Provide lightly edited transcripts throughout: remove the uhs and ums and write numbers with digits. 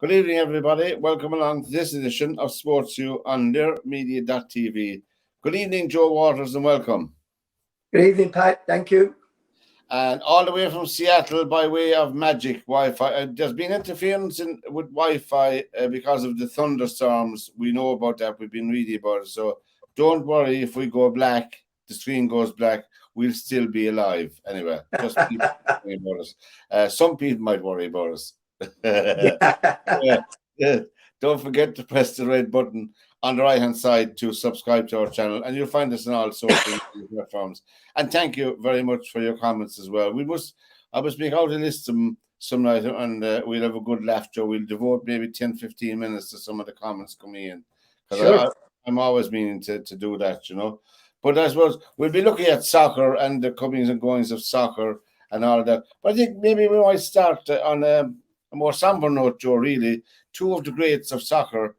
Good evening, everybody. Welcome along to this edition of SportsView on learmedia.tv. Good evening, Joe Waters, and welcome. Good evening, Pat. Thank you. And all the way from Seattle by way of magic Wi-Fi. There's been interference with Wi-Fi because of the thunderstorms. We know about that. We've been reading about it. So don't worry if we go black, the screen goes black, we'll still be alive. Anyway, just keep worrying about us. Some people might worry about us. Yeah. Don't forget to press the red button on the right hand side to subscribe to our channel, and you'll find us on all social platforms. And thank you very much for your comments as well. I must make out a list of them some night, and we'll have a good laugh, Joe. We'll devote maybe 10-15 minutes to some of the comments coming in, because sure. I'm always meaning to do that, you know. But I suppose we'll be looking at soccer and the comings and goings of soccer and all of that. But I think maybe we might start on a more somber note, Joe. Really, two of the greats of soccer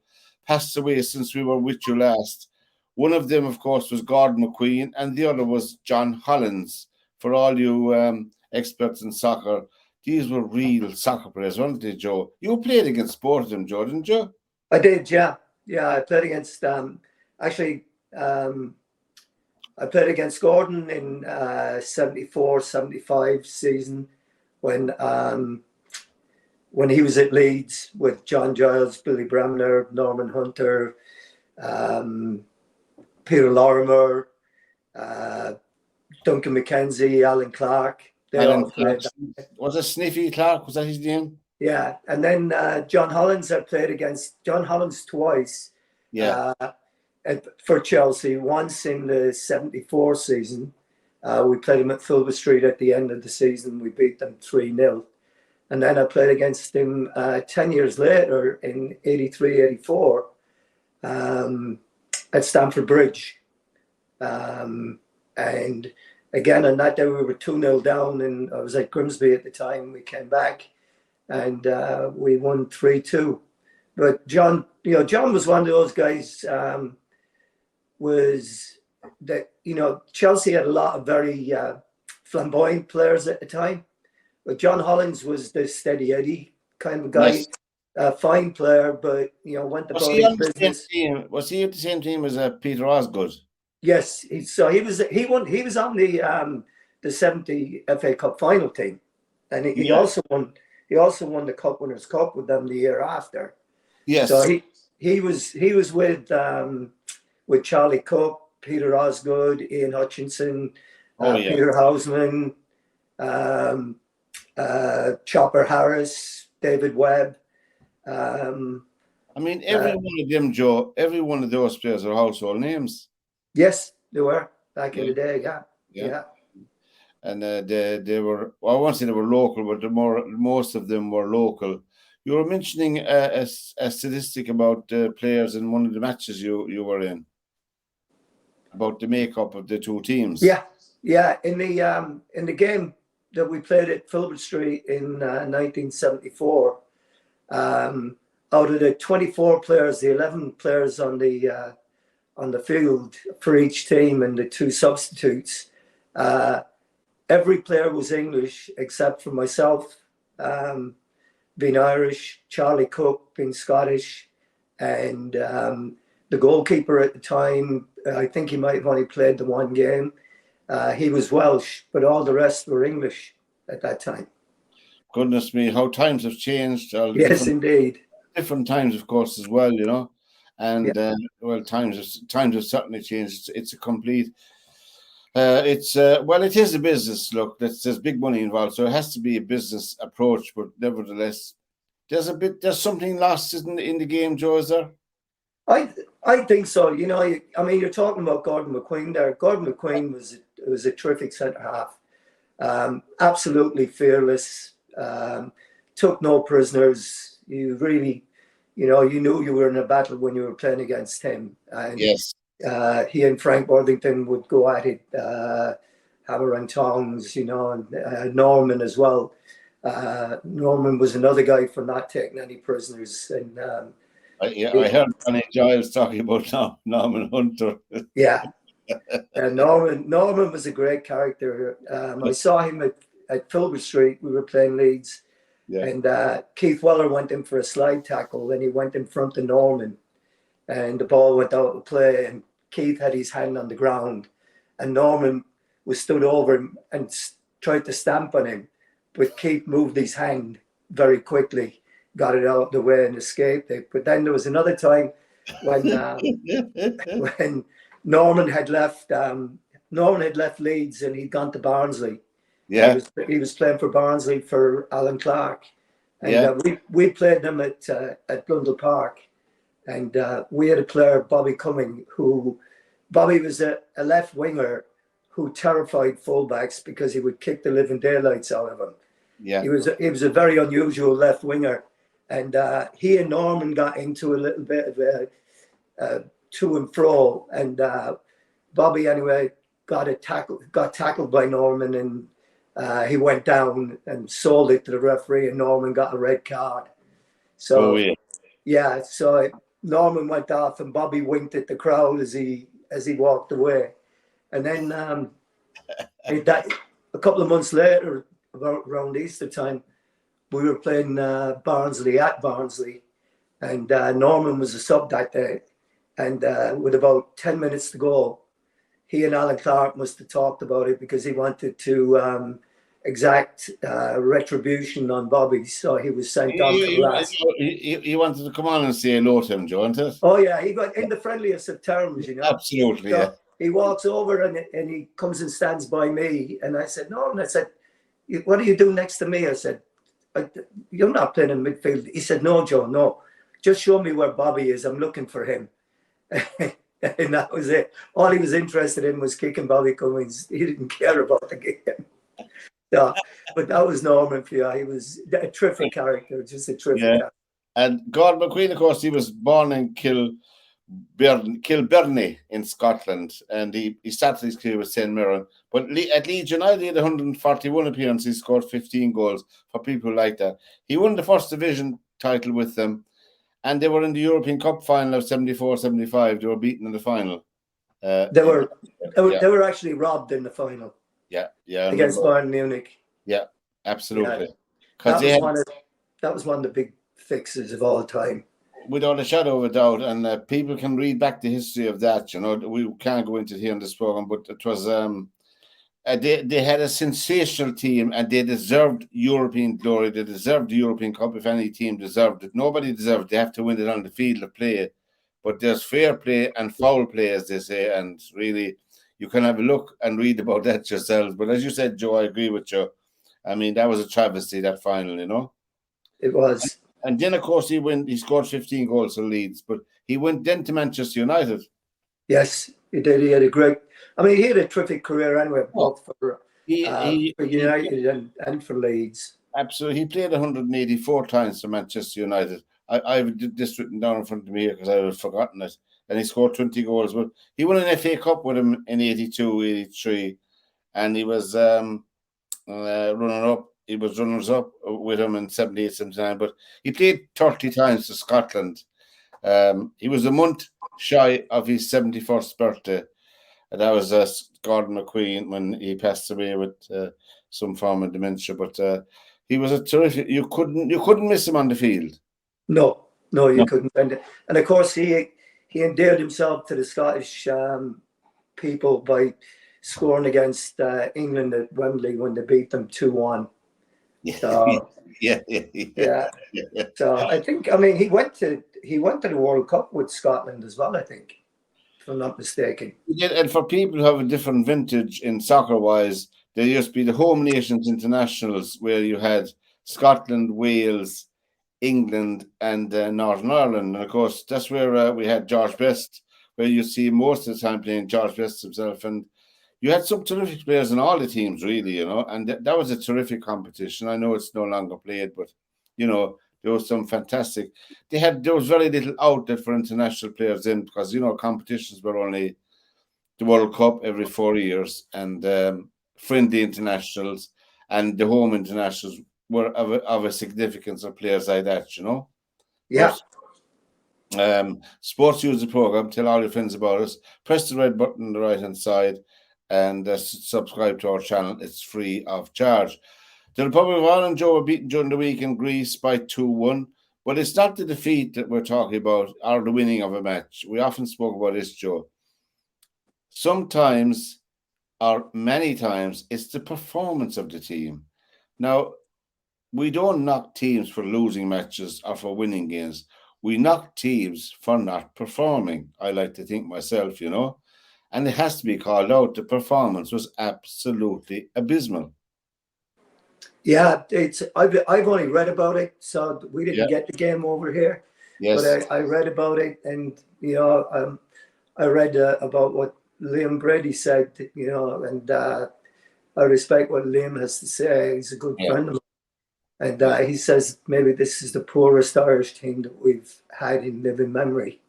passed away since we were with you last. One of them, of course, was Gordon McQueen, and the other was John Hollins. For all you experts in soccer, these were real soccer players, weren't they, Joe? You played against both of them, Joe, didn't you? I did, yeah. Yeah, I played against, I played against Gordon in 74-75 season when he was at Leeds with John Giles, Billy Bremner, Norman Hunter, Peter Lorimer, Duncan McKenzie, Alan Clark. Was it Sniffy Clark? Was that his name? Yeah, and then John Hollins, I played against John Hollins twice. Yeah. For Chelsea, once in the 74 season. We played him at Filbert Street at the end of the season. We beat them 3-0. And then I played against him 10 years later in 83-84 at Stamford Bridge. And again, on that day, we were 2-0 down, and I was at Grimsby at the time. We came back and we won 3-2. But John was one of those guys, Chelsea had a lot of very flamboyant players at the time. But John Hollins was the steady Eddie kind of guy, yes. Fine player, but went about his business. Was he at the same team as Peter Osgood? Yes, he was on the 70 FA Cup final team, and he also won the Cup Winners' Cup with them the year after. Yes, so he was with Charlie Cook, Peter Osgood, Ian Hutchinson, Peter Houseman, Chopper Harris, David Webb. I mean, every one of them, Joe, every one of those players are household names. Yes, they were back in the day. Yeah. And they were. Well, I won't say they were local, but most of them were local. You were mentioning a statistic about players in one of the matches you were in, about the makeup of the two teams. Yeah. In the game that we played at Filbert Street in 1974, out of the 24 players, the 11 players on the field for each team and the two substitutes, every player was English except for myself, being Irish, Charlie Cook being Scottish, and the goalkeeper at the time, I think he might have only played the one game. He was Welsh, but all the rest were English at that time. Goodness me, how times have changed. Yes, indeed. Different times, of course, as well, And times have certainly changed. It's a complete. It is a business. Look, there's big money involved, so it has to be a business approach. But nevertheless, there's something lost in the game, Joe. Is there? I think so. You're talking about Gordon McQueen there. Gordon McQueen was a terrific centre half. Absolutely fearless. Took no prisoners. You really. You knew you were in a battle when you were playing against him. And, yes. He and Frank Worthington would go at it, hammer and tongs, and Norman as well. Norman was another guy for not taking any prisoners. And I heard Johnny Giles talking about Norman Hunter. Yeah. And Norman was a great character. I saw him at Filbert Street. We were playing Leeds. Yeah. And Keith Weller went in for a slide tackle, and he went in front of Norman, and the ball went out of play, and Keith had his hand on the ground, and Norman was stood over him and tried to stamp on him, but Keith moved his hand very quickly, got it out of the way and escaped it. But then there was another time when when Norman had left Leeds and he'd gone to Barnsley. Yeah. He was playing for Barnsley for Alan Clark, and Yeah. we played them at Blundell Park, and we had a player, Bobby Cumming, Bobby was a left winger who terrified fullbacks because he would kick the living daylights out of them. Yeah. He was a very unusual left winger, and he and Norman got into a little bit of a to and fro, and Bobby anyway got tackled by Norman, and he went down and sold it to the referee, and Norman got a red card. So so Norman went off, and Bobby winked at the crowd as he walked away, and then a couple of months later, around Easter time, we were playing Barnsley at Barnsley, and Norman was a sub that day, and with about 10 minutes to go, he and Alan Clark must have talked about it because he wanted to exact retribution on Bobby, so he was sent on to last. He wanted to come on and say hello to him, Joe, wasn't it? Oh yeah, he got in the friendliest of terms, you know. Absolutely, so yeah. He walks over and he comes and stands by me, and I said, "No," and I said, "What do you do next to me?" I said, "You're not playing in midfield." He said, "No, Joe, no. Just show me where Bobby is. I'm looking for him." And that was it. All he was interested in was kicking Bobby Cummings. He didn't care about the game. So, but that was Norman for you. He was a terrific character, just a terrific character. And Gordon McQueen, of course, he was born in Kilbirnie in Scotland, and he started his career with St Mirren. But at Leeds United, he had 141 appearances, he scored 15 goals. For people like that, he won the first division title with them, and they were in the European Cup final of 74-75. They were beaten in the final. They were actually robbed in the final. Yeah, against Bayern Munich. Yeah, absolutely. That was one of the big fixes of all time. Without a shadow of a doubt, and people can read back the history of that. You know, we can't go into it here in this program, but it was they had a sensational team, and they deserved European glory. They deserved the European Cup. If any team deserved it, nobody deserved it. They have to win it on the field of play. But there's fair play and foul play, as they say, and really, you can have a look and read about that yourselves. But as you said, Joe, I agree with you. I mean, that was a travesty, that final, you know. It was. And then, of course, he scored 15 goals for Leeds, but he went then to Manchester United. Yes, he did. He had he had a terrific career anyway, both for United and for Leeds. Absolutely. He played 184 times for Manchester United. I've this written down in front of me here because I had forgotten it. And he scored 20 goals. But he won an FA Cup with him in 82, 83. And he was runner-up. He was runners-up with him in 78, 79. But he played 30 times for Scotland. He was a month shy of his 71st birthday. And that was Gordon McQueen when he passed away with some form of dementia. But he was a terrific. You couldn't miss him on the field. No, you couldn't. And of course, he endeared himself to the Scottish people by scoring against England at Wembley when they beat them 2-1. So, yeah. So I think he went to the World Cup with Scotland as well, I think, if I'm not mistaken. Yeah, and for people who have a different vintage in soccer-wise, there used to be the home nations internationals where you had Scotland, Wales, England, and Northern Ireland. And of course, that's where we had George Best, where you see most of the time playing George Best himself. And you had some terrific players in all the teams, really, you know, and that was a terrific competition. I know it's no longer played, but, you know, there was some fantastic. There was very little outlet for international players in because, you know, competitions were only the World Cup every 4 years and friendly internationals and the home internationals were of a significance of players like that, you know. Yeah. SportsView is the program. Tell all your friends about us. Press the red button on the right hand side and subscribe to our channel. It's free of charge. The Republic of Ireland, Joe, were beaten during the week in Greece by 2-1. But it's not the defeat that we're talking about or the winning of a match. We often spoke about this, Joe. Sometimes, or many times, it's the performance of the team. Now, we don't knock teams for losing matches or for winning games. We knock teams for not performing. I like to think myself, and it has to be called out. The performance was absolutely abysmal. Yeah, I've only read about it, so we didn't get the game over here. Yes. But I read about it, and I read about what Liam Brady said, and I respect what Liam has to say. He's a good friend of mine, and he says maybe this is the poorest Irish team that we've had in living memory.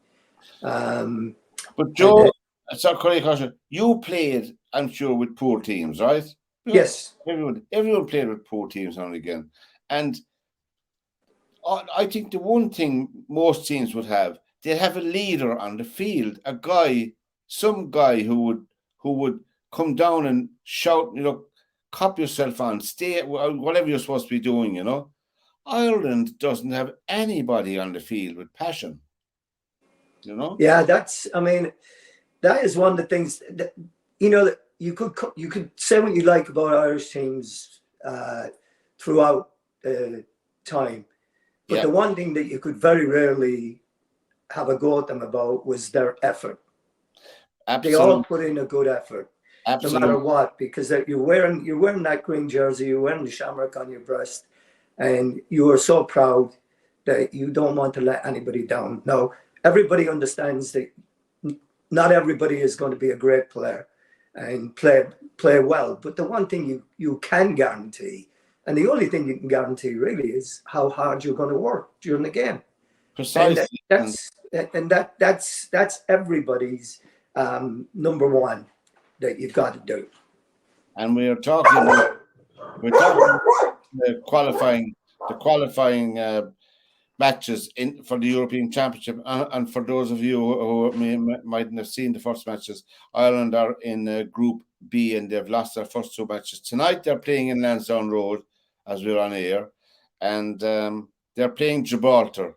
But Joe, you played, I'm sure, with poor teams, right? Yes. Everyone played with poor teams now and again. And I think the one thing most teams would have, they'd have a leader on the field, some guy who would come down and shout, cop yourself on, stay, whatever you're supposed to be doing, Ireland doesn't have anybody on the field with passion, Yeah, that is one of the things that, you could say what you like about Irish teams throughout time, but the one thing that you could very rarely have a go at them about was their effort. Absolutely. They all put in a good effort, no matter what, because you're wearing that green jersey, you're wearing the shamrock on your breast, and you are so proud that you don't want to let anybody down. Now, everybody understands that not everybody is going to be a great player and play well. But the one thing you can guarantee, and the only thing you can guarantee really, is how hard you're going to work during the game. Precisely. And that's everybody's number one that you've got to do. And we're talking about the qualifying matches for the European Championship, and for those of you who mightn't have seen the first matches, Ireland are in Group B, and they've lost their first two matches. Tonight they're playing in Lansdowne Road as we're on air, and they're playing Gibraltar.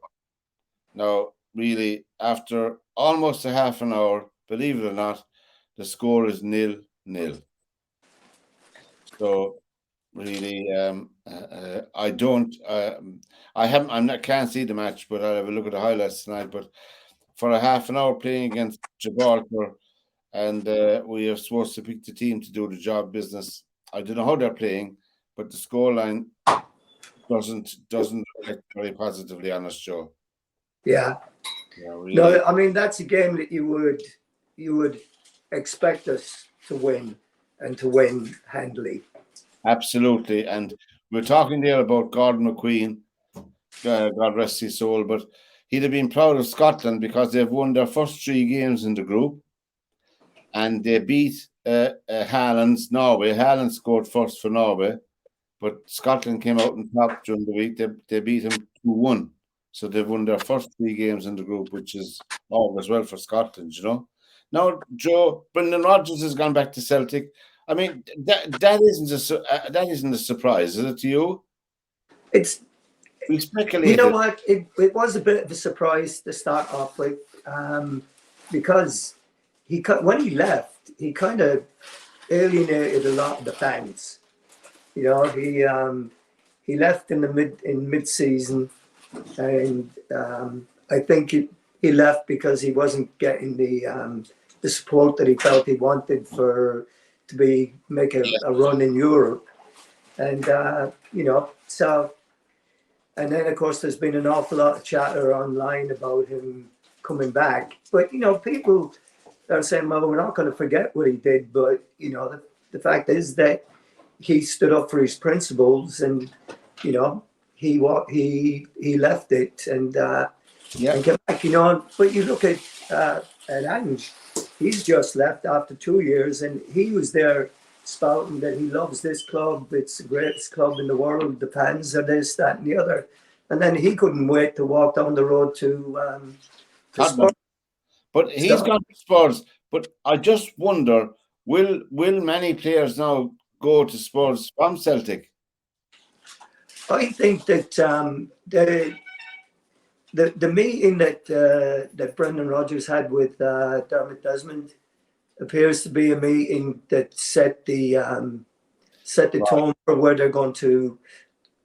Now, really, after almost a half an hour, believe it or not, the score is 0-0. So really, I can't see the match, but I'll have a look at the highlights tonight. But for a half an hour playing against Gibraltar, and we are supposed to pick the team to do the job business. I don't know how they're playing, but the scoreline doesn't reflect very positively on us, Joe. Yeah. Really. No, I mean, that's a game that you would expect us to win, and to win handily. Absolutely. And we're talking there about Gordon McQueen, God rest his soul, but he'd have been proud of Scotland because they've won their first 3 games in the group, and they beat Haaland's Norway. Haaland scored first for Norway, but Scotland came out on top during the week. They beat him 2-1. So they've won their first 3 games in the group, which is always well for Scotland, Now, Joe, Brendan Rodgers has gone back to Celtic. I mean, that isn't a surprise, is it to you? We speculated. You know what? It was a bit of a surprise to start off with, because when he left, he kind of alienated a lot of the fans. He left in mid-season, and I think he left because he wasn't getting the support that he felt he wanted to make a run in Europe, and so. And then, of course, there's been an awful lot of chatter online about him coming back. But, people are saying, well, we're not going to forget what he did. But, the fact is that he stood up for his principles, and, he left it and came back, But you look at Ange, he's just left after 2 years, and he was there spouting that he loves this club, it's the greatest club in the world, the fans are this, that, and the other. And then he couldn't wait to walk down the road to Spurs. But he's gone to Spurs. But I just wonder, will many players now go to Spurs from Celtic? I think that the meeting that Brendan Rodgers had with Dermot Desmond appears to be a meeting that set the tone for where they're going to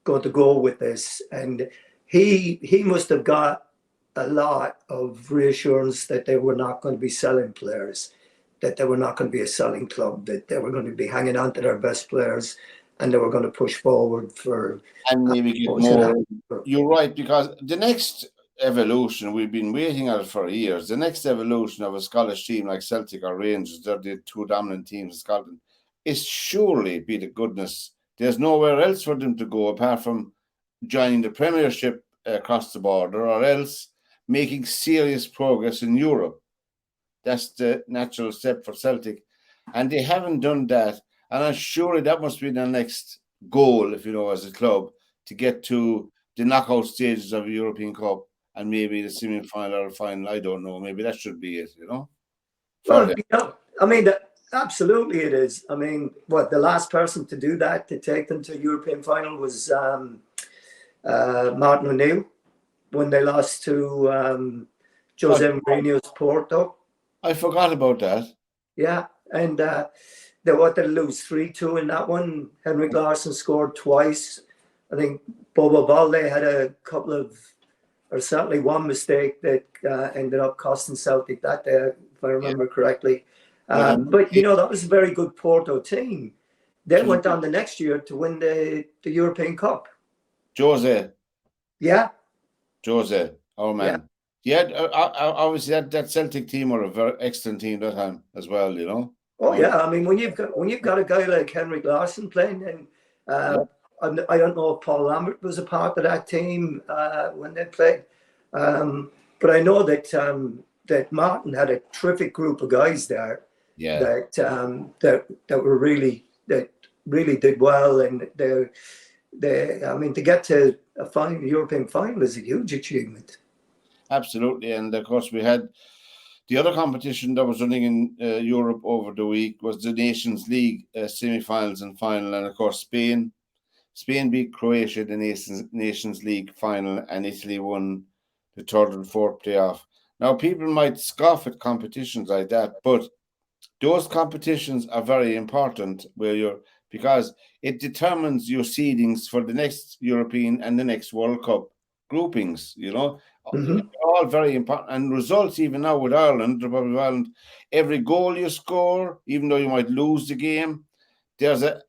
go with this, and he must have got a lot of reassurance that they were not going to be selling players, that they were not going to be a selling club, that they were going to be hanging on to their best players, and they were going to push forward for And maybe get what was going to more. happen. You're right, because the next evolution, we've been waiting at it for years. The next evolution of a Scottish team like Celtic or Rangers, they're the two dominant teams in Scotland, is surely, be the goodness, there's nowhere else for them to go apart from joining the Premiership across the border, or else making serious progress in Europe. That's the natural step for Celtic. And they haven't done that. And I'm sure that must be their next goal, if you know, as a club, to get to the knockout stages of the European Cup and maybe the semi-final or final. I don't know. Maybe that should be it, you know, for Well, them. I mean, absolutely it is. I mean, the last person to do that, to take them to a European final, was Martin O'Neill when they lost to Jose Mourinho's Porto. I forgot about that. Yeah, and they lose 3-2 in that one. Henrik Larsson scored twice. I think Bobo Balde had a couple of, or certainly one mistake that ended up costing Celtic that day, if I remember correctly. But, that was a very good Porto team. They went on the next year to win the European Cup. Jose. Yeah. Jose, our man. Yeah, obviously that Celtic team were a very excellent team that time as well, you know. Oh yeah, I mean when you've got a guy like Henrik Larsson playing, and I don't know if Paul Lambert was a part of that team when they played, but I know that Martin had a terrific group of guys there. Yeah. That were really did well, and they I mean to get to a European final is a huge achievement. Absolutely, and of course we had the other competition that was running in Europe over the week was the Nations League semi-finals and final, and of course Spain beat Croatia in the Nations League final, and Italy won the third and fourth playoff. Now people might scoff at competitions like that, but those competitions are very important because it determines your seedings for the next European and the next World Cup groupings, you know. Mm-hmm. All very important, and results even now with Ireland, Republic of Ireland, every goal you score, even though you might lose the game, there's a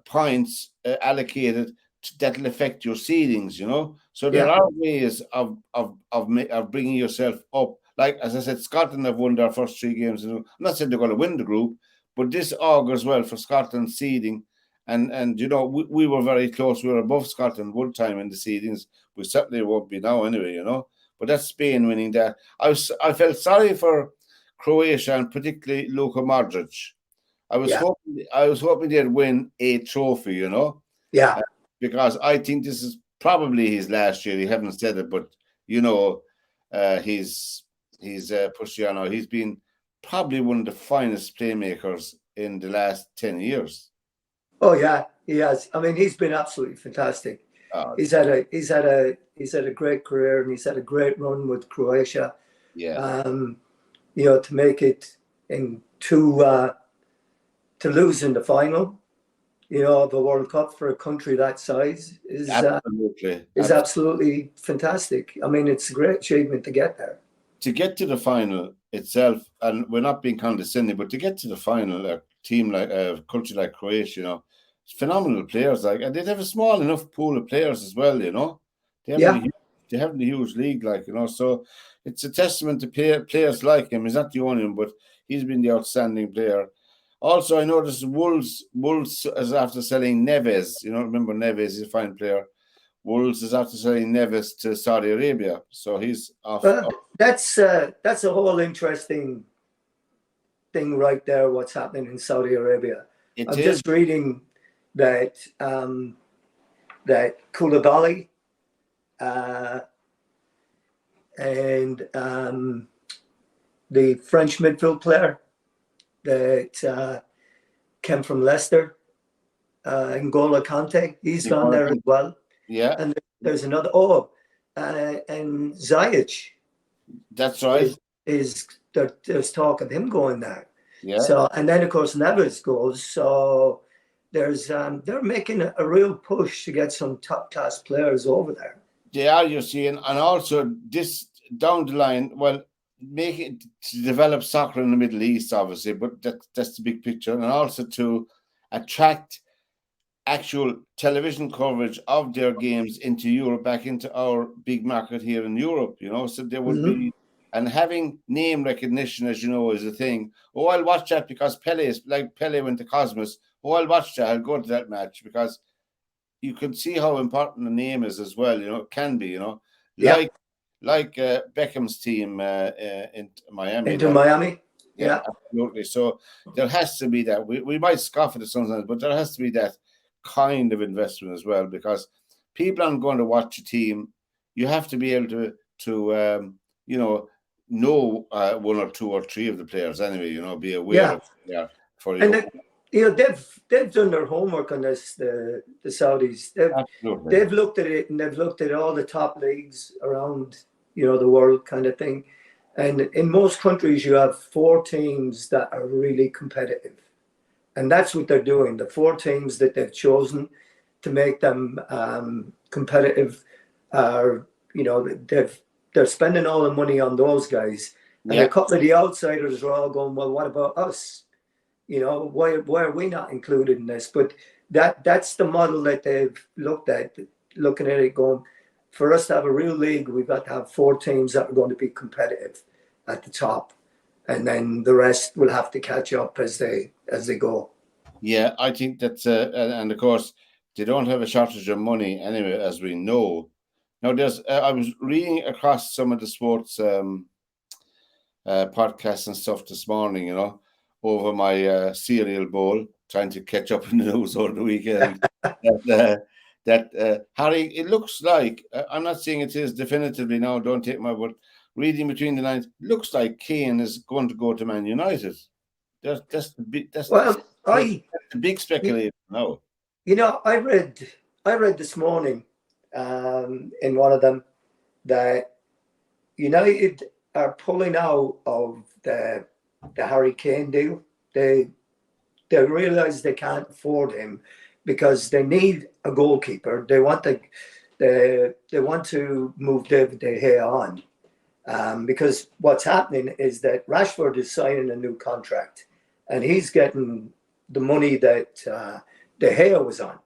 points allocated that'll affect your seedings, you know. So there are ways of bringing yourself up. Like as I said, Scotland have won their first 3 games. I'm not saying they're going to win the group, but this augurs well for Scotland's seeding. And you know, we were very close. We were above Scotland one time in the seedings. We certainly won't be now anyway, you know. But that's Spain winning that. I felt sorry for Croatia and particularly Luka Modric. I was hoping they'd win a trophy, you know. Yeah. Because I think this is probably his last year. He haven't said it, but you know, he's Cristiano. He's been probably one of the finest playmakers in the last 10 years. Oh yeah, he has. I mean, he's been absolutely fantastic. He's had a great career, and he's had a great run with Croatia. Yeah. You know, to make it to lose in the final, you know, of a World Cup for a country that size is absolutely fantastic. I mean, it's a great achievement to get there. To get to the final itself, and we're not being condescending, but to get to the final, a team like a country like Croatia, you know, phenomenal players, like, and they have a small enough pool of players as well, you know. They have a huge league, like, you know. So it's a testament to players like him. He's not the only one, but he's been the outstanding player. Also, I noticed Wolves is after selling Neves. You know, remember Neves is a fine player. Wolves is after selling Neves to Saudi Arabia, so he's off. That's a whole interesting thing right there. What's happening in Saudi Arabia? I'm just reading that that Koulibaly and the French midfield player that came from Leicester, N'Golo Kante, he's gone there as well. Yeah, And there's another. And Ziyech that's right. is there's talk of him going there. Yeah. So, and then of course Neves goes. So there's they're making a real push to get some top class players over there. They are, you see, and also this down the line, well, make it to develop soccer in the Middle East, obviously, but that's the big picture, and also to attract actual television coverage of their games into Europe, back into our big market here in Europe, So there would be, and having name recognition, as you know, is a thing. Oh, I'll watch that because Pele is like Pele went to Cosmos. Oh, I'll watch that. I'll go to that match because you can see how important the name is as well. It can be. Yeah. Like Beckham's team in Miami. Into Miami. Yeah, Yeah. absolutely. So there has to be that. We might scoff at it sometimes, but there has to be that kind of investment as well, because people aren't going to watch a team. You have to be able to know one or two or three of the players anyway. Be aware of who they are for you. And they've done their homework on this. The Saudis. They've looked at it, and they've looked at all the top leagues around the world, kind of thing. And in most countries, you have 4 teams that are really competitive. And that's what they're doing. The 4 teams that they've chosen to make them competitive are, they're spending all the money on those guys. And a couple of the outsiders are all going, well, what about us? Why are we not included in this? But that's the model that they've looked at, looking at it going, for us to have a real league, we've got to have 4 teams that are going to be competitive at the top. And then the rest will have to catch up as they go. Yeah, I think that's and of course they don't have a shortage of money anyway, as we know. Now, I was reading across some of the sports podcasts and stuff this morning, over my cereal bowl, trying to catch up in the news over the weekend. that Harry, it looks like, I'm not saying it is definitively now, don't take my word. Reading between the lines, looks like Kane is going to go to Man United. That's the big speculation now. I read this morning in one of them that United are pulling out of the Harry Kane deal. They realize they can't afford him because they need a goalkeeper. They want to move David De Gea on because what's happening is that Rashford is signing a new contract and he's getting the money that De Gea was on.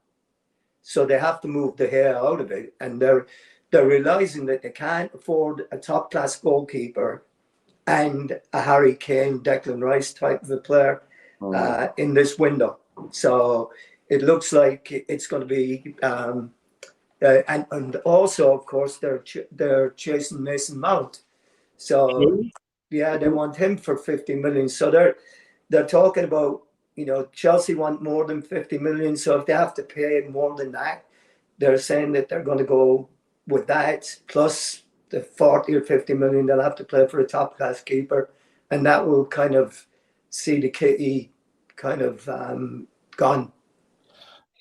So they have to move De Gea out of it, and they're realizing that they can't afford a top class goalkeeper and a Harry Kane, Declan Rice type of a player in this window. So it looks like it's going to be, and also of course they're chasing Mason Mount. So they want him for 50 million. So they're talking about, Chelsea want more than 50 million. So if they have to pay more than that, they're saying that they're going to go with that plus the 40 or 50 million they'll have to play for a top class keeper, and that will kind of see the kitty kind of gone.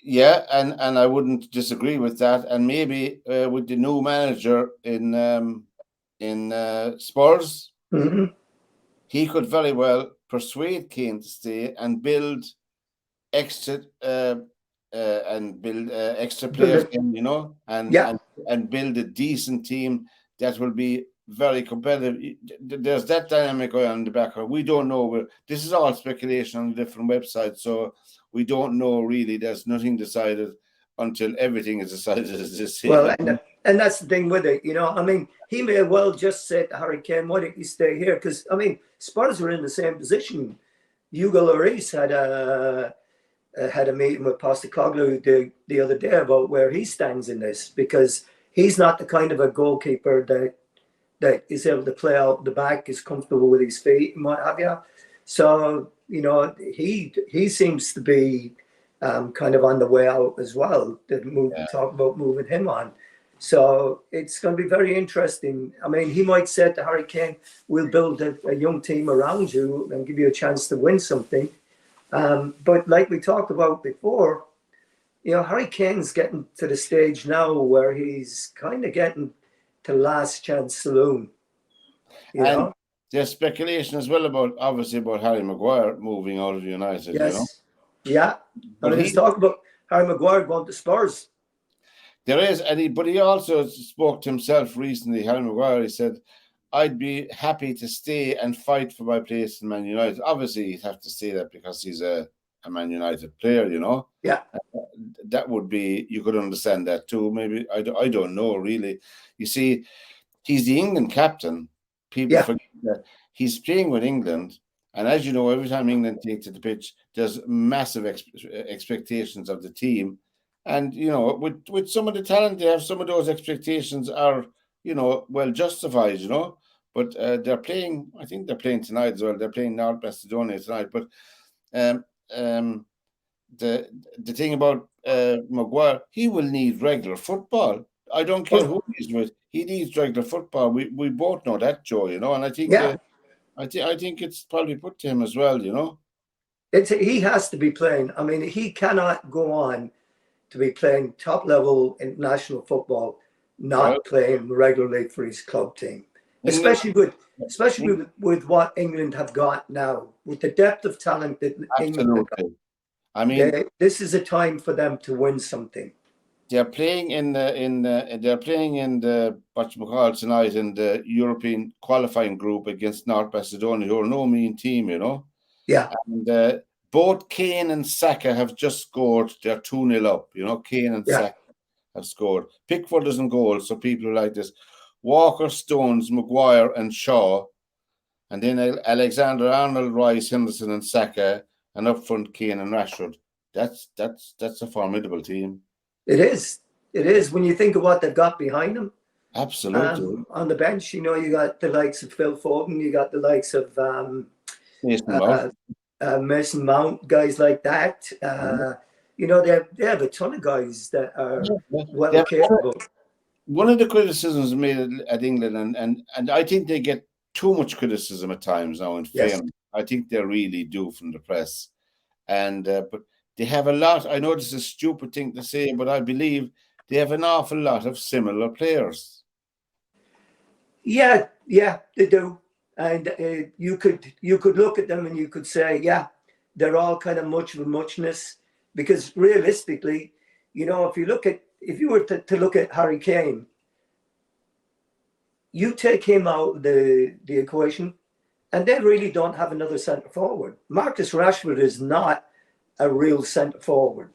Yeah, and I wouldn't disagree with that. And maybe with the new manager in Spurs, he could very well persuade Kane to stay and build extra players in, and build a decent team that will be very competitive. There's that dynamic going on in the background. We don't know. This is all speculation on different websites, so we don't know really. There's nothing decided until everything is decided, as they say. Well, and that's the thing with it, he may well just say to Harry Kane, why don't you stay here? Because, Spurs were in the same position. Hugo Lloris had a meeting with Postecoglou the other day about where he stands in this, because he's not the kind of a goalkeeper that is able to play out the back, is comfortable with his feet and what have you. So, he seems to be kind of on the way out as well. Talk about moving him on. So it's going to be very interesting. He might say to Harry Kane, we'll build a young team around you and give you a chance to win something. But like we talked about before, Harry Kane's getting to the stage now where he's kind of getting to last chance saloon. And there's speculation as well about Harry Maguire moving out of United. Yes. Yeah. But There's talk about Harry Maguire going to Spurs. There is, but he also spoke to himself recently, Harry Maguire. He said, I'd be happy to stay and fight for my place in Man United. Obviously, he'd have to say that because he's a Man United player, Yeah. That would be, you could understand that too. Maybe, I don't know, really. You see, he's the England captain. People forget that he's playing with England. And as you know, every time England take to the pitch, there's massive expectations of the team. And, with some of the talent they have, some of those expectations are, well justified, But they're playing, I think they're playing tonight as well. They're playing North Macedonia tonight. But the thing about Maguire, he will need regular football. I don't care who he's with. He needs regular football. We both know that, Joe, And I think I think it's probably put to him as well, He has to be playing. I mean, he cannot go on to be playing top level international football, not playing regularly for his club team. Especially with what England have got now, with the depth of talent that England have got. I mean, this is a time for them to win something. They're playing in the whatchamacallit tonight in the European qualifying group against North Macedonia, who are no mean team, Yeah. And both Kane and Saka have just scored. They're 2-0 up, Kane and Saka have scored. Pickford isn't goal, so people like this. Walker, Stones, Maguire, and Shaw, and then Alexander-Arnold, Rice, Henderson, and Saka, and up front Kane and Rashford. That's a formidable team. It is. It is when you think of what they've got behind them. Absolutely. On the bench, you got the likes of Phil Foden, you got the likes of Mason Mount, guys like that. They have a ton of guys that are well capable. One of the criticisms made at England, and I think they get too much criticism at times now, in fairness. I think they really do from the press. And but they have a lot. I know this is a stupid thing to say, but I believe they have an awful lot of similar players. Yeah, they do. And you could look at them and you could say, they're all kind of much of a muchness. Because realistically, if you were to look at Harry Kane, you take him out of the equation, and they really don't have another centre forward. Marcus Rashford is not a real centre forward.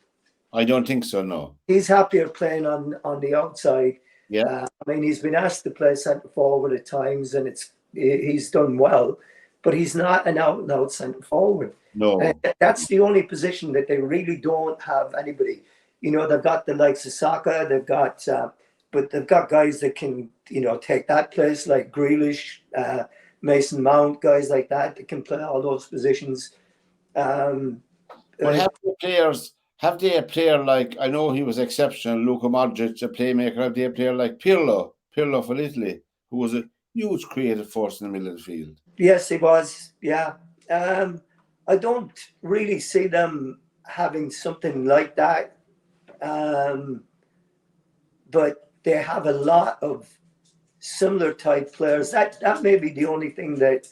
I don't think so, no. He's happier playing on the outside. Yeah. He's been asked to play centre forward at times, and he's done well, but he's not an out-and-out centre forward. No. And that's the only position that they really don't have anybody. They've got the likes of Saka, but they've got guys that can, take that place, like Grealish, Mason Mount, guys like that can play all those positions. But have they a player like, I know he was exceptional, Luka Modric, a playmaker? Have they a player like Pirlo for Italy, who was a huge creative force in the middle of the field? Yes, he was. Yeah. I don't really see them having something like that. But they have a lot of similar type players. That may be the only thing that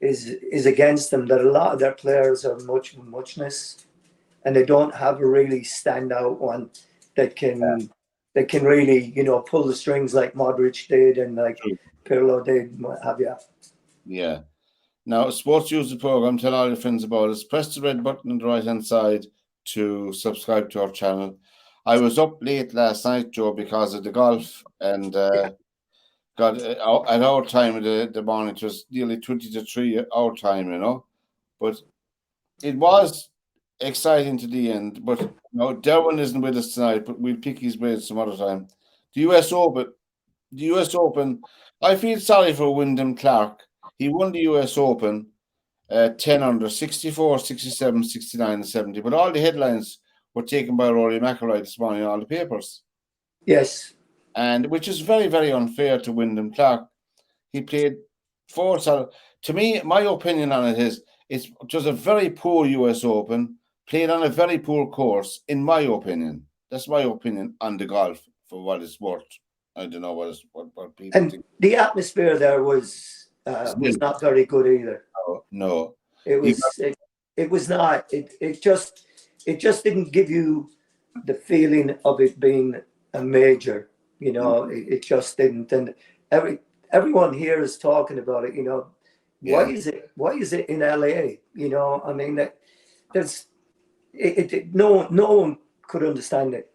is against them, that a lot of their players are muchness, and they don't have a really standout one that can really, pull the strings like Modric did and like Pirlo did and what have you. Yeah. Now, SportsView is the program. Tell all your friends about us. Press the red button on the right-hand side to subscribe to our channel. I was up late last night, Joe, because of the golf, and at our time of the morning, it was nearly 20 to 3 our time, But it was exciting to the end. But Derwin isn't with us tonight, but we'll pick his brains some other time. The US Open, I feel sorry for Wyndham Clark. He won the US Open 10 under, 64, 67, 69, and 70. But all the headlines were taken by Rory McIlroy this morning in all the papers. Yes. And which is very, very unfair to Wyndham Clark. He played 4 solid. To me, my opinion on it is it was a very poor US Open, played on a very poor course, in my opinion. That's my opinion on the golf for what it's worth. I don't know what people And think. the atmosphere there was Still, not very good either. no. It You got, was it was not. It just didn't give you the feeling of it being a major. You know, it just didn't. And everyone here is talking about it. You know, yeah. why is it in LA? You know, I mean, there's no one could understand it.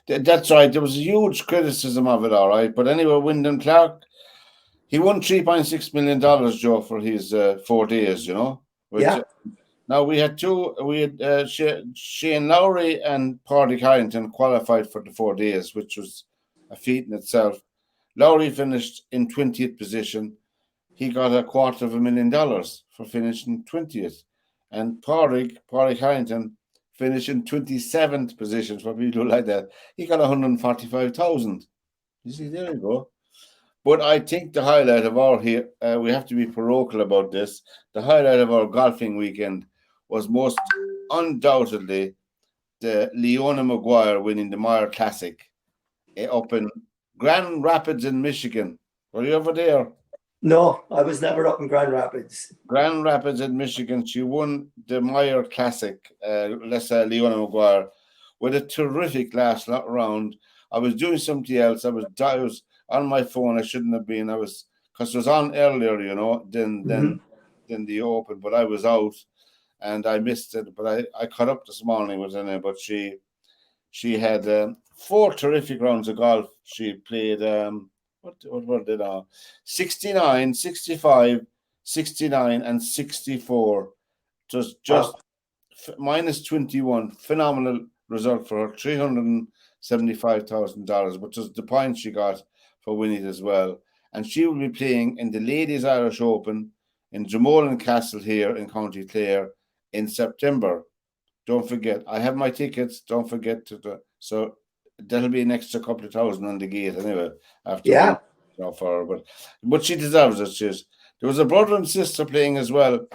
That's right. There was a huge criticism of it, all right. But anyway, Wyndham Clark, he won $3.6 million, Joe, for his 4 days. You know, which Yeah. now we had two. We had Shane Lowry and Padraig Harrington qualified for the 4 days, which was a feat in itself. Lowry finished in 20th position. He got $250,000 for finishing 20th, and Padraig Harrington finished in 27th position. For people who like that, he got 145,000. You see, there you go. But I think the highlight of our here, we have to be parochial about this. The highlight of our golfing weekend was most undoubtedly the Leona Maguire winning the Meyer Classic up in Grand Rapids in Michigan. Were you ever there? No, I was never up in Grand Rapids. Grand Rapids in Michigan. She won the Meyer Classic, let's say Leona Maguire, with a terrific last round. I was doing something else. I was on my phone. I shouldn't have been. Because it was on earlier, you know, than the Open, but I was out and I missed it. But I caught up this morning with her, but she had 4 terrific rounds of golf. She played what did 69, 65, 69, and 64. It was just minus 21. Phenomenal result for her. $375,000, which was the point she got for winning it as well. And she will be playing in the Ladies Irish Open in Drummond Castle here in County Clare in September. Don't forget, I have my tickets. Don't forget so that'll be an extra couple of thousand on the gate anyway after Yeah. for her. But she deserves it. There was a brother and sister playing as well.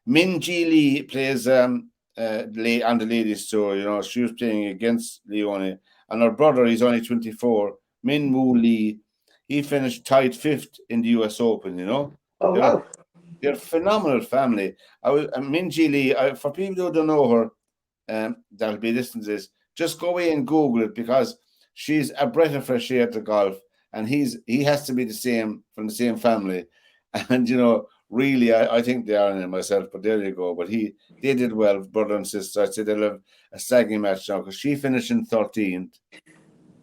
Min Ji Lee plays on the ladies tour. You know, she was playing against Leone, and her brother, he's only 24. Min Woo Lee, he finished tied 5th in the US Open. You know, Oh wow. they're a phenomenal family. Min Ji Lee. For people who don't know her, that'll be listening to this, just go away and Google it, because she's a breath of fresh air to golf, and he has to be the same, from the same family. And you know, really, I think they are in it myself, but there you go. But they did well, brother and sister. I'd say they'll have a staggering match now, because she finished in 13th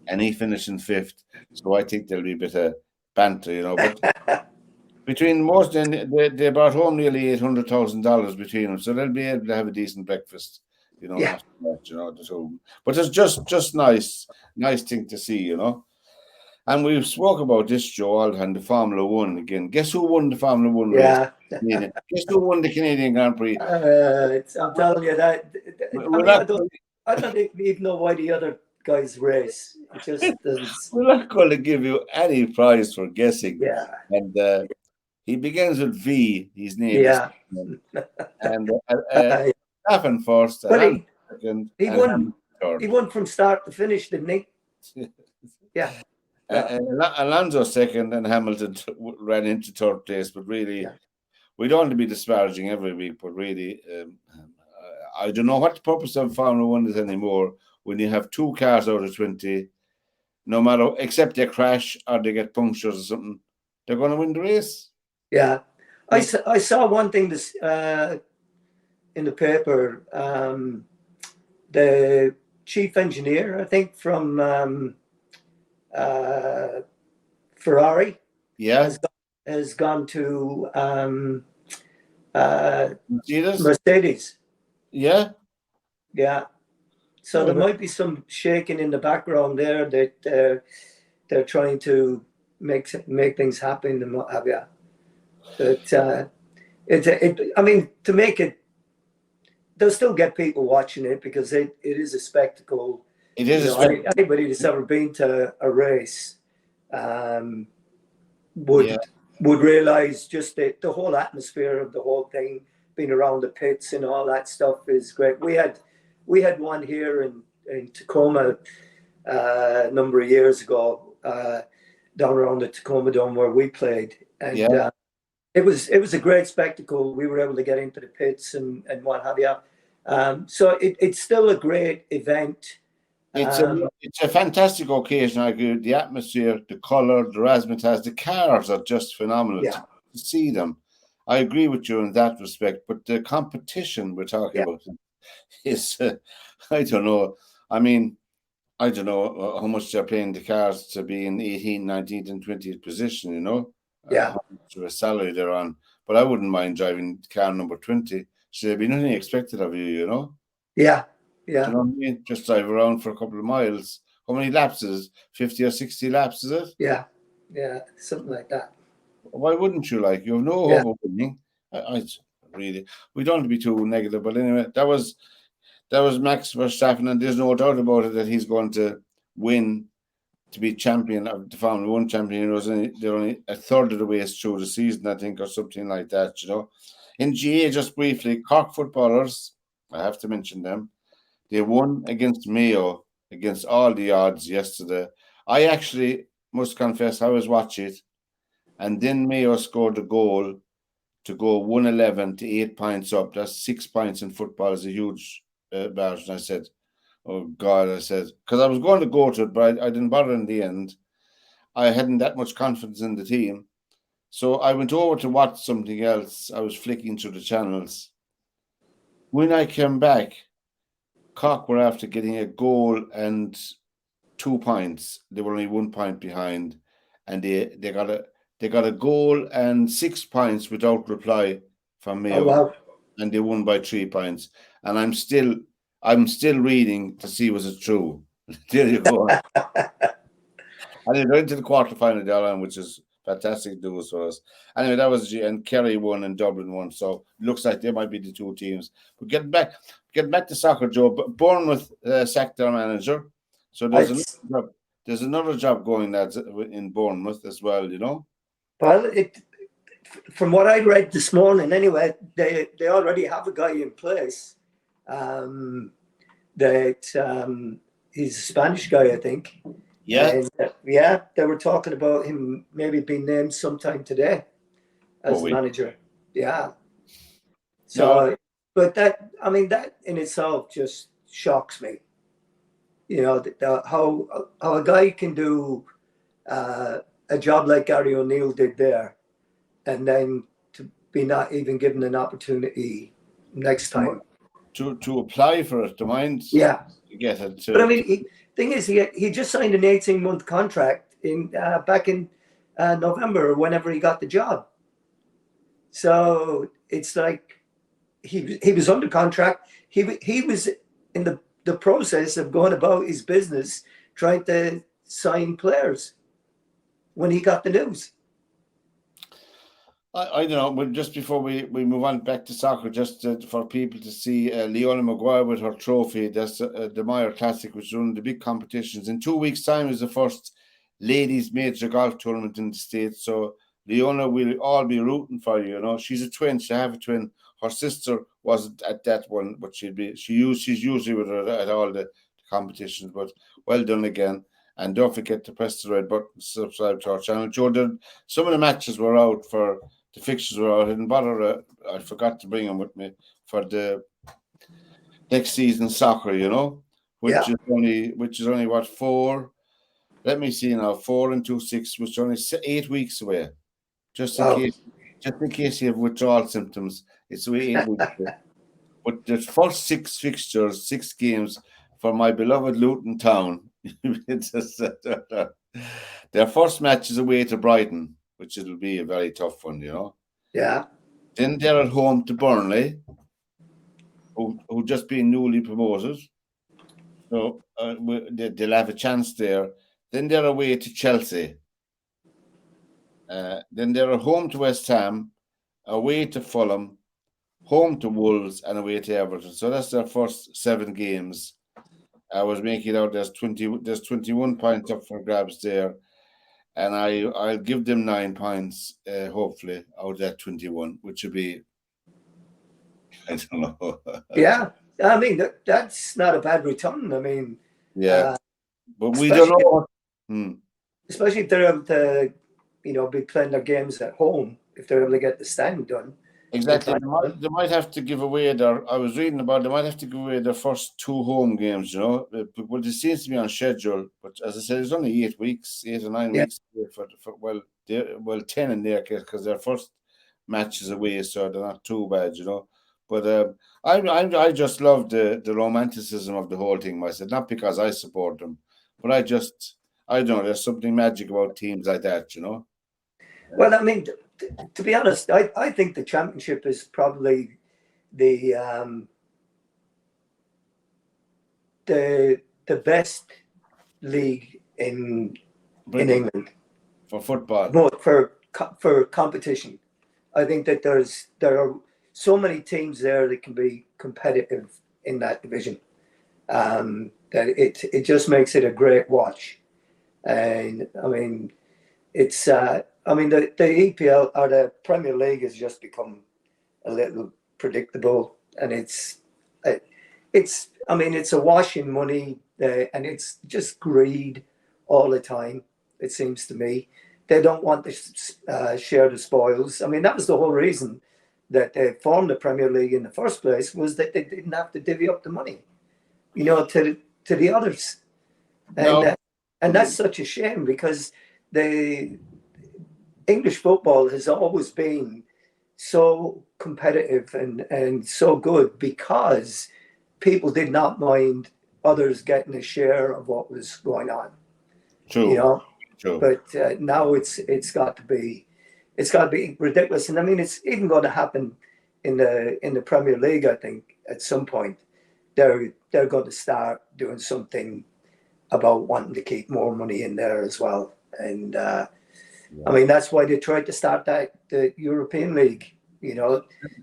and he finished in 5th. So I think there'll be a bit of banter, you know. But between most, and they brought home nearly $800,000 between them, so they'll be able to have a decent breakfast, you know, Yeah. after that, you know. So, but it's just nice thing to see, you know. And we've spoke about this, Joel, and the Formula One again. Guess who won the Formula One race? Yeah. Guess who won the Canadian Grand Prix? I'm telling you that. I mean, I don't even know why the other guys race. It just is. We're not going to give you any prize for guessing. Yeah. And he begins with V. His name Yeah. is. And Staffen first, But and second, he and won. third. He won from start to finish, didn't he? Yeah. Alonso second, and Hamilton ran into third place. But really, we don't want to be disparaging every week. But really, I don't know what the purpose of Formula One is anymore. When you have 2 cars out of 20, no matter, except they crash or they get punctures or something, they're going to win the race. Yeah. I saw one thing this in the paper. The chief engineer, I think, from Ferrari, has gone to Mercedes. Yeah. So there might be some shaking in the background there that they're trying to make things happen and what have you. But I mean, to make it, they'll still get people watching it, because it is a spectacle. It is. Anybody that's ever been to a race would realize just the whole atmosphere of the whole thing, being around the pits and all that stuff is great. We had one here in Tacoma a number of years ago, down around the Tacoma Dome where we played, and Yeah. it was a great spectacle. We were able to get into the pits and what have you. So it's still a great event. It's a fantastic occasion. I agree with the atmosphere, the colour, the razzmatazz, the cars are just phenomenal Yeah. to see them. I agree with you in that respect, but the competition we're talking about is, I don't know. I mean, I don't know how much they're paying the cars to be in 18th, 19th, and 20th position, you know, Yeah. how much of a salary they're on. But I wouldn't mind driving car number 20. So there'd be nothing expected of you, you know. Yeah. Do Yeah. you know what I mean? Just drive around for a couple of miles. How many laps is it? 50 or 60 laps, is it? Yeah. Yeah. Something like that. Why wouldn't you like? You have no Yeah. hope of winning. I really, we don't want to be too negative, but anyway, that was Max Verstappen, and there's no doubt about it that he's going to win to be champion of the Formula One champion. They're only a third of the way through the season, I think, or something like that, you know. In GA, just briefly, Cork footballers, I have to mention them, they won against Mayo against all the odds yesterday. I actually must confess I was watching it, and then Mayo scored a goal to go 111 to 8 points up. That's 6 points in football is a huge margin. I said, oh God, I said, because I was going to go to it, but I didn't bother in the end. I hadn't that much confidence in the team. So I went over to watch something else. I was flicking through the channels. When I came back, Cork were after getting a goal and 2 points. They were only 1 point behind, and they got a goal and 6 points without reply from Oh Mayo, wow. and they won by 3 points. And I'm still reading to see was it true. There you go. And they went to the quarterfinal down, which is fantastic news for us. Anyway, that was and Kerry won and Dublin won, so it looks like they might be the two teams. But getting back to soccer, Joe. Bournemouth sacked their manager, so there's another job going that's in Bournemouth as well. You know. Well, from what I read this morning, anyway, they already have a guy in place. He's a Spanish guy, I think. Yeah. And yeah, they were talking about him maybe being named sometime today as manager. Yeah. So, No. but that in itself just shocks me. You know, how a guy can do a job like Gary O'Neill did there, and then to be not even given an opportunity next time. To apply for it, to mind. Yeah. To get it. But I mean, thing is, he just signed an 18-month contract back in November or whenever he got the job. So it's like he was under contract. He was in the process of going about his business trying to sign players when he got the news. I don't know, but just before we move on back to soccer, just for people to see Leona Maguire with her trophy, that's the Meyer Classic, which is one of the big competitions. In 2 weeks' time is the first ladies' major golf tournament in the States. So Leona will all be rooting for you. You know, she's a twin. She have a twin. Her sister wasn't at that one, but she's usually with her at all the competitions. But well done again. And don't forget to press the red button, subscribe to our channel. Joe, some of the matches were out for the fixtures were out. I didn't bother. I forgot to bring them with me for the next season soccer. You know, which is only what 4. Let me see now. 4 and 2 6, which is only 8 weeks away. Just in case you have withdrawal symptoms, it's only 8 weeks away. But the first 6 fixtures, 6 games for my beloved Luton Town. Their first match is away to Brighton, which it'll be a very tough one, you know. Yeah. Then they're at home to Burnley, who just been newly promoted. So they'll have a chance there. Then they're away to Chelsea. Then they're at home to West Ham, away to Fulham, home to Wolves, and away to Everton. So that's their first 7 games. I was making out there's 21 points up for grabs there. And I'll give them 9 points, hopefully, out of that 21, which would be, I don't know. Yeah. I mean, that's not a bad return. I mean, Yeah, uh, but we don't especially know. Hmm. especially if they're able to, be playing their games at home. If they're able to get the stand done, the Exactly. time done. They might have to give away their. I was reading about. They might have to give away their first two home games. But it seems to be on schedule. But as I said, it's only 8 weeks, 8 or 9 Yeah. weeks for well 10 in their case because their first match is away, so they're not too bad. But I just love the romanticism of the whole thing myself. Not because I support them, but I don't know. There's something magic about teams like that. Well, I mean, to be honest, I think the championship is probably the the best league in Britain England. for football. More for competition. I think that there are so many teams there that can be competitive in that division. That it just makes it a great watch. And I mean, it's I mean the EPL or the Premier League has just become a little predictable, and it's I mean it's a wash in money, and it's just greed all the time. It seems to me they don't want to share the spoils. I mean that was the whole reason that they formed the Premier League in the first place, was that they didn't have to divvy up the money, to the others, and No. uh, and that's such a shame because the English football has always been so competitive and so good because people did not mind others getting a share of what was going on, you True, know. true. But now it's got to be ridiculous, and I mean it's even going to happen in the Premier League. I think at some point they're going to start doing something about wanting to keep more money in there as well, and I Yeah. mean, that's why they tried to start the European League,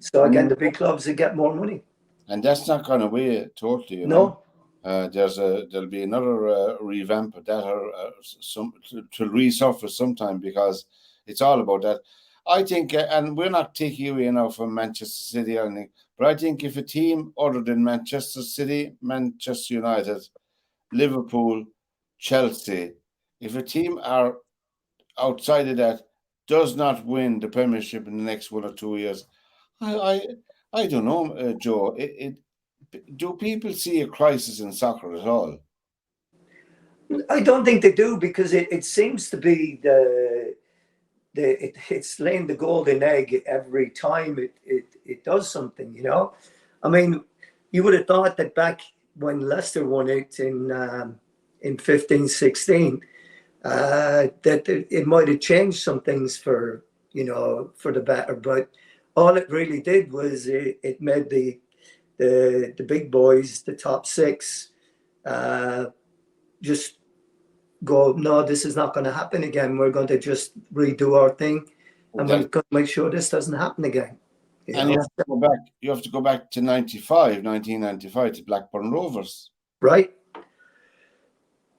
so again, And the big clubs would get more money. and that's not gone away totally. No, There'll be another revamp of that or some to resurface sometime because it's all about that. I think, and we're not taking away now from Manchester City or anything, but I think if a team other than Manchester City, Manchester United, Liverpool, Chelsea, if a team are outside of that does not win the Premiership in the next 1 or 2 years, I I, I don't know, Joe. Do people see a crisis in soccer at all? I don't think they do because it seems to be it's laying the golden egg every time it does something. I mean, you would have thought that back when Leicester won it in 15-16, that it might have changed some things for the better, but all it really did was it made the big boys, the top six, uh, just go, no, this is not going to happen again. We're going to just redo our thing, and we're Exactly. going to make sure this doesn't happen again. You And you know, have to go back. You have to go back to 1995 to Blackburn Rovers. right?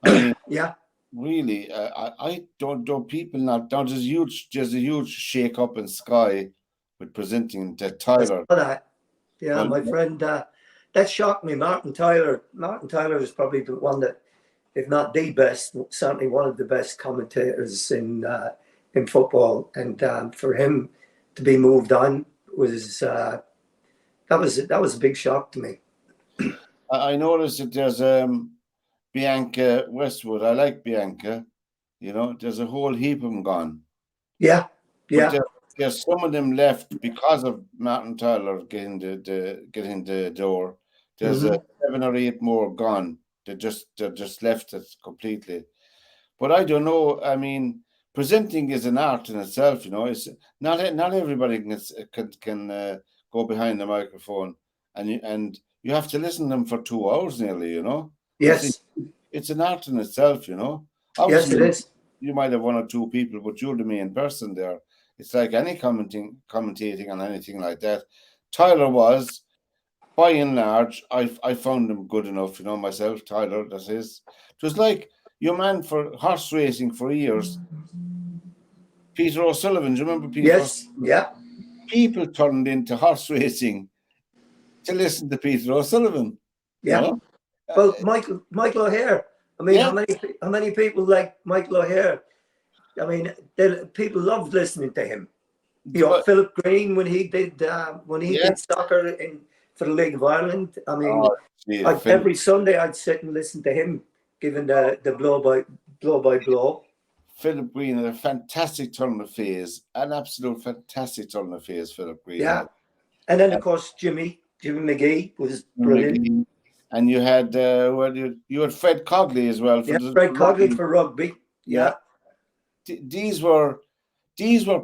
I mean, Yeah. really, I don't people not now. There's a huge shake up in Sky with presenting that I Tyler. saw that. Yeah, Well, my friend, that shocked me. Martin Tyler. Martin Tyler is probably the one that, if not the best, certainly one of the best commentators in football. And for him to be moved on was that was a big shock to me. I noticed that there's Bianca Westwood. I like Bianca. There's a whole heap of them gone. Yeah, But yeah, there's some of them left because of Martin Tyler getting the door. There's hmm 7 or 8 more gone. They just left it completely. But I don't know. I mean, presenting is an art in itself. It's not everybody can go behind the microphone and you have to listen to them for 2 hours nearly. It's yes, it's an art in itself. yes, it Obviously, is. you might have 1 or 2 people, but you're the main person there. It's like any commentating on anything like that. Tyler was, by and large, I found him good enough, myself, Tyler, that is. It was like your man for horse racing for years, Peter O'Sullivan. Do you remember Peter Yes, O'Sullivan? yeah, People turned into horse racing to listen to Peter O'Sullivan. Yeah. You know? Well, Michael O'Hare. I mean, Yeah. how many people like Michael O'Hare? I mean, people loved listening to him. You know, But, Philip Green when he yeah. did soccer for the League of Ireland. I mean, Oh, gee, every Sunday I'd sit and listen to him giving the blow by blow. Philip Green had a fantastic turn of phase, an absolute fantastic turn of phase, Philip Green. Yeah. And then of course Jimmy McGee was brilliant. McGee. And you had you had Fred Cogley as well. Yeah, Fred Cogley for rugby. Yeah. These were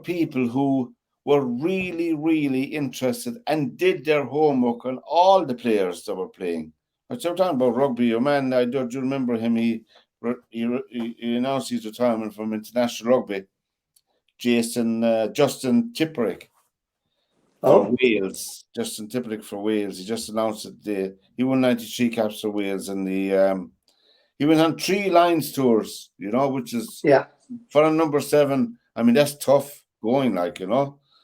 people who were really, really interested and did their homework on all the players that were playing. I'm talking about rugby. Your man, I don't remember him. He announced his retirement from international rugby. Justin Tipperick for Wales. Justin Tipperick for Wales. He just announced that he won 93 caps for Wales, and he went on 3 Lions tours. Which is for a number 7. I mean, that's tough going, like,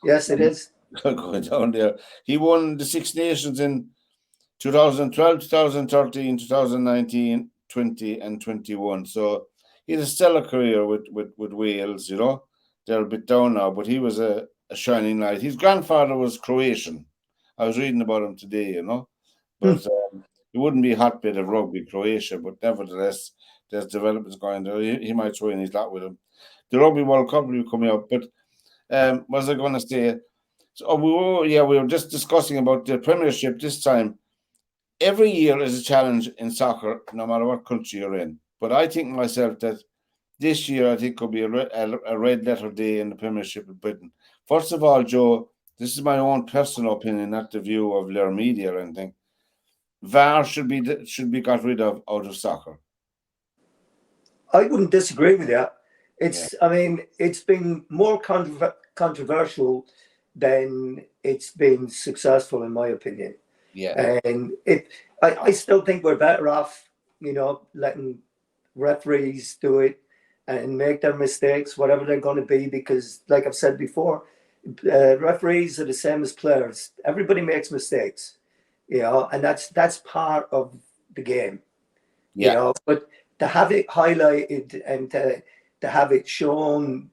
Yes, it is. Going down there. He won the Six Nations in 2012, 2013, 2019, 20, and 21. So he had a stellar career with Wales. They're a bit down now, but he was a shining light. His grandfather was Croatian. I was reading about him today. But it wouldn't be a hotbed of rugby, Croatia, but nevertheless, there's developments going there. He might throw in his lot with him. The Rugby World Cup will be coming up, but what was I going to say? So we were just discussing about the Premiership this time. Every year is a challenge in soccer, no matter what country you're in. But I think myself that this year, I think, could be a red letter day in the Premiership of Britain. First of all, Joe, this is my own personal opinion, not the view of their media or anything. VAR should be got rid of out of soccer. I wouldn't disagree with that. I mean, it's been more controversial than it's been successful, in my opinion. Yeah. And I still think we're better off, letting referees do it and make their mistakes, whatever they're going to be, because, like I've said before, referees are the same as players. Everybody makes mistakes, and that's part of the game. Yeah. But to have it highlighted and to have it shown,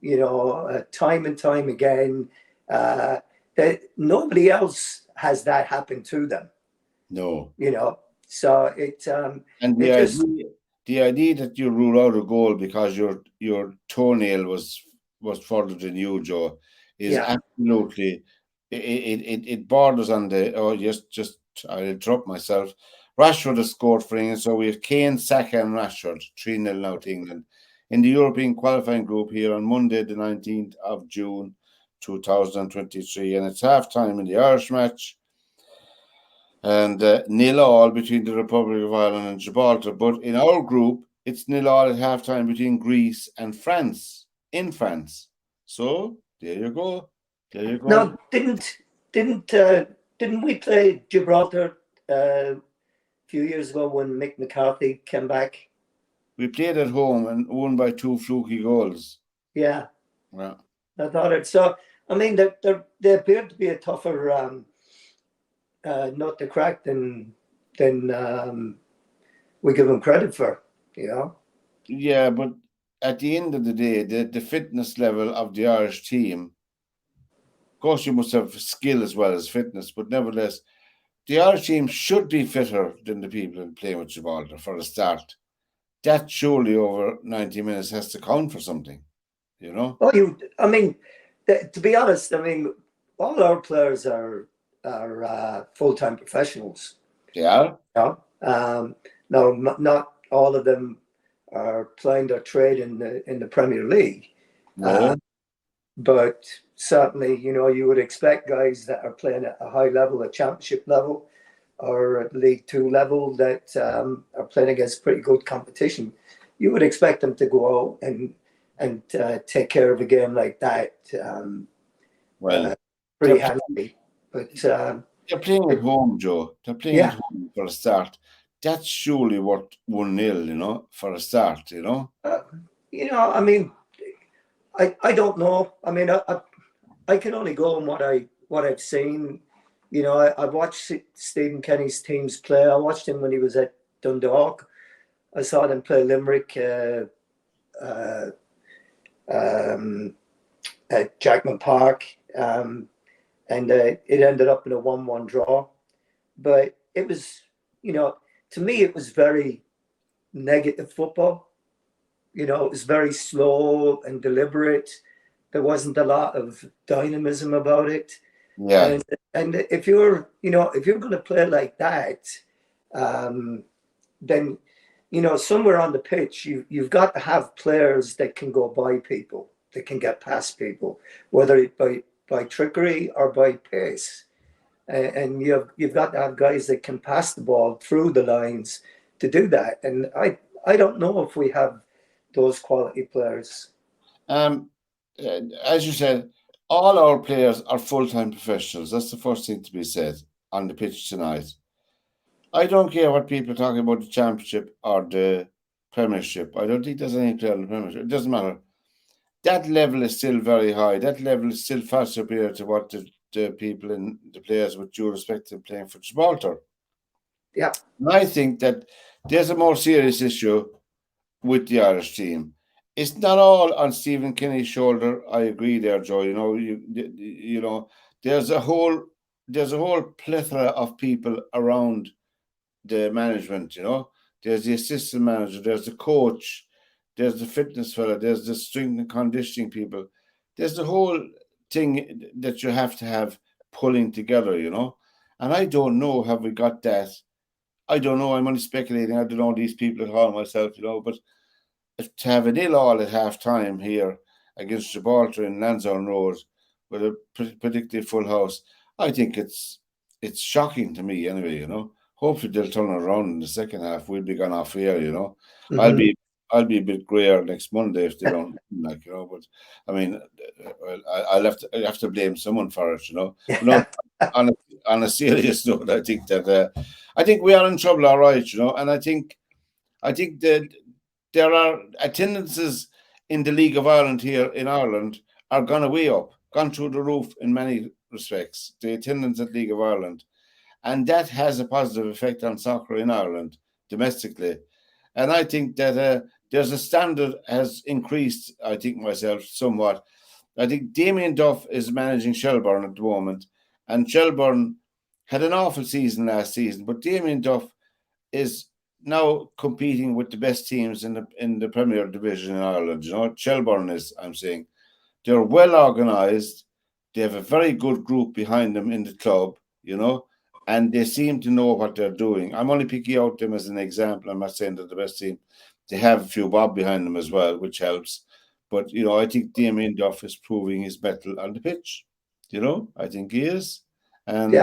time and time again, that nobody else has that happen to them. No. So and the idea that you rule out a goal because your toenail was further than you, Joe, is absolutely it borders on the I interrupt myself. Rashford has scored for England, so we have Kane, Saka, and Rashford 3-0 now to England in the European qualifying group here on Monday, the 19th of June, 2023, and it's half time in the Irish match. And 0-0 between the Republic of Ireland and Gibraltar. But in our group, it's 0-0 at halftime between Greece and France, in France. So there you go. Now, didn't we play Gibraltar a few years ago when Mick McCarthy came back? We played at home and won by 2 fluky goals. Yeah. Yeah. I thought it. So I mean, they appeared to be a tougher nut to crack than we give them credit for, Yeah, but at the end of the day, the fitness level of the Irish team, of course, you must have skill as well as fitness, but nevertheless, the Irish team should be fitter than the people playing with Gibraltar for a start. That surely over 90 minutes has to count for something, Oh, I mean, to be honest, I mean, all our players are full-time professionals. They are. No, not all of them are playing their trade in the Premier League. No. But certainly, you would expect guys that are playing at a high level, a championship level, or at League 2 level that are playing against pretty good competition. You would expect them to go out and take care of a game like that. Pretty handily. But they're playing at home, Joe. They're playing at home for a start. That's surely worth 1-0, for a start, I mean, I don't know. I mean, I can only go on what I've seen, I watched Stephen Kenny's teams play. I watched him when he was at Dundalk. I saw them play Limerick at Jackman Park, and it ended up in a 1-1 draw. But it was, to me, it was very negative football. It was very slow and deliberate. There wasn't a lot of dynamism about it. Yeah. And if you're going to play like that, then somewhere on the pitch you've got to have players that can go by people, that can get past people, whether it by trickery or by pace. And you've got to have guys that can pass the ball through the lines to do that. And I don't know if we have those quality players. As you said, all our players are full-time professionals. That's the first thing to be said on the pitch tonight. I don't care what people are talking about the championship or the premiership. I don't think there's any player in the premiership. It doesn't matter. That level is still very high. That level is still far superior to what the people in the players with due respect to playing for Gibraltar. Yeah. And I think that there's a more serious issue with the Irish team. It's not all on Stephen Kenny's shoulder. I agree there, Joe. There's a whole plethora of people around the management. There's the assistant manager, there's the coach, there's the fitness fella, there's the strength and conditioning people. There's the whole thing that you have to have pulling together. And I don't know, have we got that? I don't know. I'm only speculating. I don't know these people at home myself, but to have a 0-0 at half time here against Gibraltar in Lansdowne Road with a particularly full house, I think it's shocking to me anyway. Hopefully they'll turn it around in the second half. We'll be gone off here. Mm-hmm. I'll be a bit grayer next Monday if they don't But I mean, I'll have to blame someone for it. But no, on a serious note, I think that I think we are in trouble, all right. And I think that there are attendances in the League of Ireland here in Ireland are gone way up, gone through the roof in many respects. The attendance at League of Ireland. And that has a positive effect on soccer in Ireland domestically. And I think that there's a standard has increased, I think myself, somewhat. I think Damien Duff is managing Shelbourne at the moment. And Shelbourne had an awful season last season. But Damien Duff is now competing with the best teams in the Premier Division in Ireland. Shelbourne is, I'm saying. They're well organised. They have a very good group behind them in the club, and they seem to know what they're doing. I'm only picking out them as an example. I'm not saying they're the best team. They have a few bob behind them as well, which helps. But, I think Damien Duff is proving his mettle on the pitch. I think he is. And,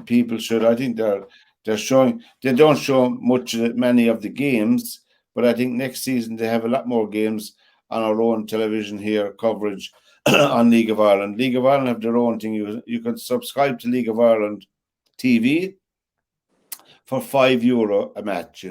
people should, I think they're showing, they don't show many of the games, but I think next season they have a lot more games on our own television here, coverage on League of Ireland. League of Ireland have their own thing. You can subscribe to League of Ireland TV for €5 a match,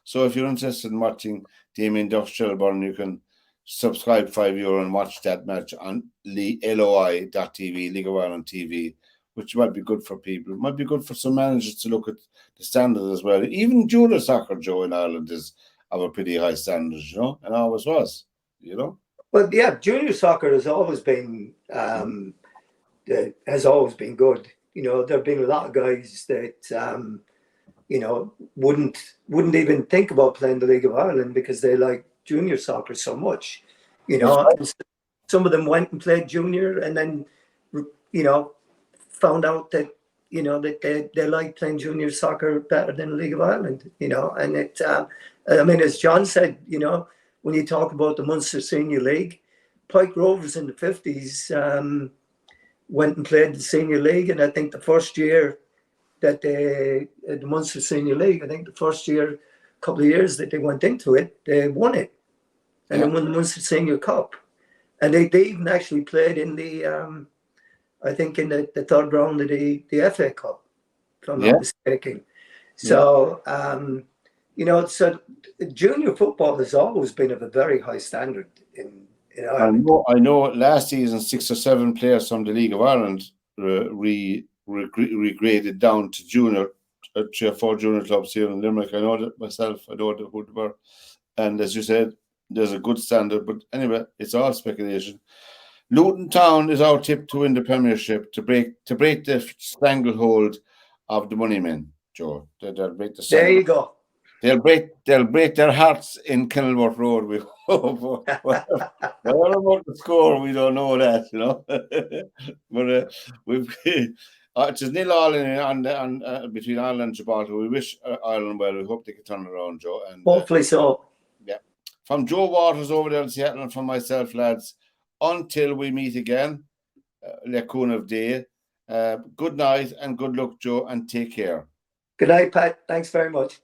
So if you're interested in watching Damien Duff Shelbourne, you can subscribe €5 and watch that match on LOI.TV, League of Ireland TV, which might be good for people. It might be good for some managers to look at the standard as well. Even junior soccer, Joe, in Ireland is of a pretty high standard, and always was, Well, yeah, junior soccer has always been good. There've been a lot of guys that wouldn't even think about playing the League of Ireland because they like junior soccer so much. Some of them went and played junior, and then found out that that they like playing junior soccer better than the League of Ireland. And it. As John said, when you talk about the Munster Senior League, Pike Rovers in the 50s went and played the Senior League, and I think the first year that the Munster Senior League, a couple of years that they went into it, they won it, and they won the Munster Senior Cup, and they even actually played in the I think in the third round of the FA Cup, if I'm not mistaken. So so junior football has always been of a very high standard in Ireland. I know last season 6 or 7 players from the League of Ireland regraded down to junior, 3 or 4 junior clubs here in Limerick. I know that myself. I know who they were, and as you said, there's a good standard. But anyway, it's all speculation. Luton Town is our tip to win the Premiership, to break the stranglehold of the money men, Joe. They'll break the There you go. They'll break their hearts in Kenilworth Road. We hope. Whatever about the score, we don't know that, you know. But we've it's a 0-0 on between Ireland and Gibraltar. We wish Ireland well. We hope they can turn it around, Joe. And hopefully so. Yeah. From Joe Waters over there in Seattle, and from myself, lads. Until we meet again, Lekun of Day. Good night and good luck, Joe, and take care. Good night, Pat. Thanks very much.